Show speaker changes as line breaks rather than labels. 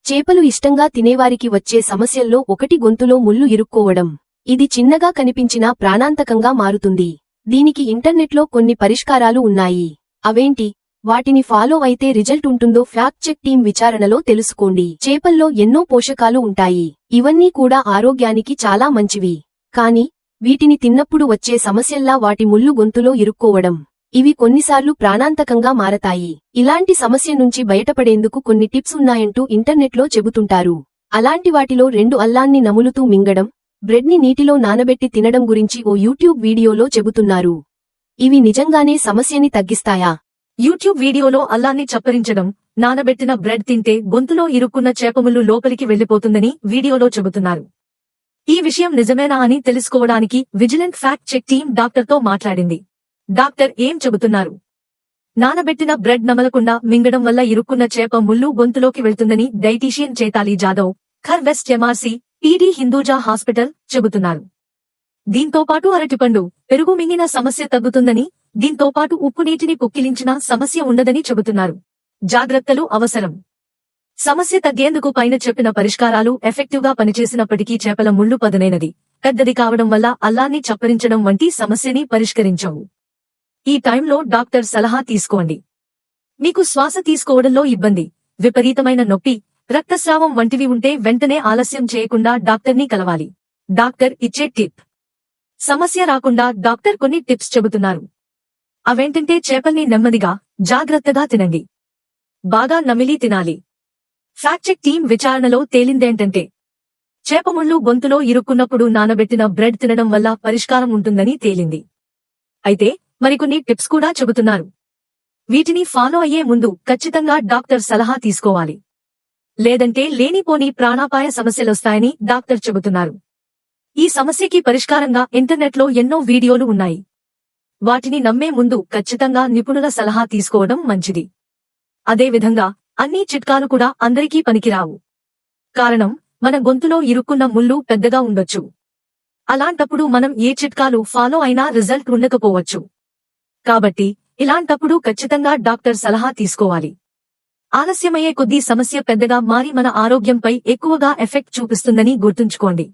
చేపలు ఇష్టంగా తినేవారికి వచ్చే సమస్యల్లో ఒకటి గొంతులో ముళ్ళు ఇరుక్కోవడం. ఇది చిన్నగా కనిపించినా ప్రాణాంతకంగా మారుతుంది. దీనికి ఇంటర్నెట్లో కొన్ని పరిష్కారాలు ఉన్నాయి. అవేంటి, వాటిని ఫాలో అయితే రిజల్ట్ ఉంటుందో ఫ్యాక్ట్ చెక్ టీం విచారణలో తెలుసుకోండి. చేపల్లో ఎన్నో పోషకాలు ఉంటాయి. ఇవన్నీ కూడా ఆరోగ్యానికి చాలా మంచివి. కానీ వీటిని తిన్నప్పుడు వచ్చే సమస్యల్లా వాటి ముళ్ళు గొంతులో ఇరుక్కోవడం, ఇవి కొన్నిసార్లు ప్రాణాంతకంగా మారతాయి. ఇలాంటి సమస్య నుంచి బయటపడేందుకు కొన్ని టిప్స్ ఉన్నాయంటూ ఇంటర్నెట్లో చెబుతుంటారు. అలాంటి వాటిలో 2 అల్లాన్ని నములుతూ మింగడం, బ్రెడ్ని నీటిలో నానబెట్టి తినడం గురించి ఓ యూట్యూబ్ వీడియోలో చెబుతున్నారు. ఇవి నిజంగానే సమస్యని తగ్గిస్తాయా?
యూట్యూబ్ వీడియోలో అల్లాన్ని చప్పరించడం, నానబెట్టిన బ్రెడ్ తింటే గొంతులో ఇరుక్కున్న చేపముళ్ళు లోపలికి వెళ్లిపోతుందని వీడియోలో చెబుతున్నారు. ఈ విషయం నిజమేనా అని తెలుసుకోవడానికి విజిలెంట్ ఫ్యాక్ట్ చెక్ టీం డాక్టర్తో మాట్లాడింది. డాక్టర్ ఏం చెబుతున్నారు? నానబెట్టిన బ్రెడ్ నమలకుండా మింగడం వల్ల ఇరుక్కున్న చేప ముళ్ళు గొంతులోకి వెళ్తుందని dietician Chetali Jadhav, Khar west MRC, PD Hinduja hospital చెబుతున్నారు. దీంతోపాటు అరటిపండు, పెరుగు మింగిన సమస్య తగ్గుతుందని, దీంతోపాటు ఉప్పు నీటిని పుక్కిలించినా సమస్య ఉండదని చెబుతున్నారు. జాగ్రత్తలు అవసరం. సమస్య తగ్గేందుకు పైన చెప్పిన పరిష్కారాలు ఎఫెక్టివ్గా పనిచేసినప్పటికీ చేపల ముళ్ళు పదునైనది, పెద్దది కావడం వల్ల అల్లాన్ని చప్పరించడం వంటి సమస్యని పరిష్కరించవు. ఈ టైంలో డాక్టర్ సలహా తీసుకోండి. మీకు శ్వాస తీసుకోవడంలో ఇబ్బంది, విపరీతమైన నొప్పి, రక్తస్రావం వంటివి ఉంటే వెంటనే ఆలస్యం చేయకుండా డాక్టర్ని కలవాలి. డాక్టర్ ఇచ్చే టిప్. సమస్య రాకుండా డాక్టర్ కొన్ని టిప్స్ చెబుతున్నారు. అవేంటంటే చేపల్ని నెమ్మదిగా, జాగ్రత్తగా తినండి. బాగా నమిలి తినాలి. ఫ్యాక్ట్ చెక్ టీం విచారణలో తేలిందేంటంటే, చేపముళ్ళు గొంతులో ఇరుక్కున్నప్పుడు నానబెట్టిన బ్రెడ్ తినడం వల్ల పరిష్కారం ఉంటుందని తేలింది. అయితే మరికొన్ని టిప్స్ కూడా చెబుతున్నారు. వీటిని ఫాలో అయ్యే ముందు ఖచ్చితంగా డాక్టర్ సలహా తీసుకోవాలి. లేదంటే లేనిపోని ప్రాణాపాయ సమస్యలొస్తాయని డాక్టర్ చెబుతున్నారు. ఈ సమస్యకి పరిష్కారంగా ఇంటర్నెట్లో ఎన్నో వీడియోలు ఉన్నాయి. వాటిని నమ్మే ముందు ఖచ్చితంగా నిపుణుల సలహా తీసుకోవడం మంచిది. అదేవిధంగా అన్ని చిట్కాలు కూడా అందరికీ పనికిరావు. కారణం, మన గొంతులో ఇరుక్కున్న ముళ్ళు పెద్దగా ఉండొచ్చు. అలాంటప్పుడు మనం ఏ చిట్కాలు ఫాలో అయినా రిజల్ట్ ఉండకపోవచ్చు. కాబట్టి ఇలాంటప్పుడు ఖచ్చితంగా డాక్టర్ సలహా తీసుకోవాలి. ఆలస్యమయ్యే కొద్దీ సమస్య పెద్దగా మారి మన ఆరోగ్యంపై ఎక్కువగా ఎఫెక్ట్ చూపిస్తుందని గుర్తుంచుకోండి.